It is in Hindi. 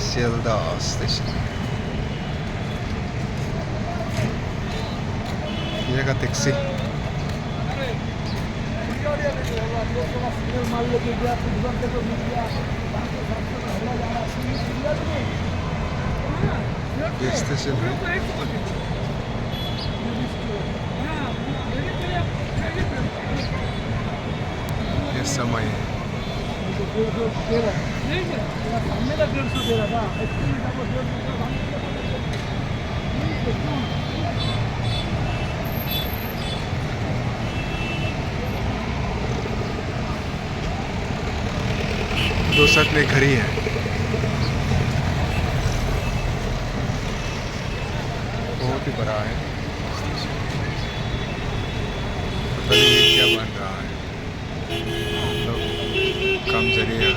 Sealdah station. ये का टैक्सी ये स्टेशन है. ये समय है. दो साथ में घर ही है. बहुत ही बड़ा है. पता नहीं ये क्या बन रहा है. लोग काम चलिए.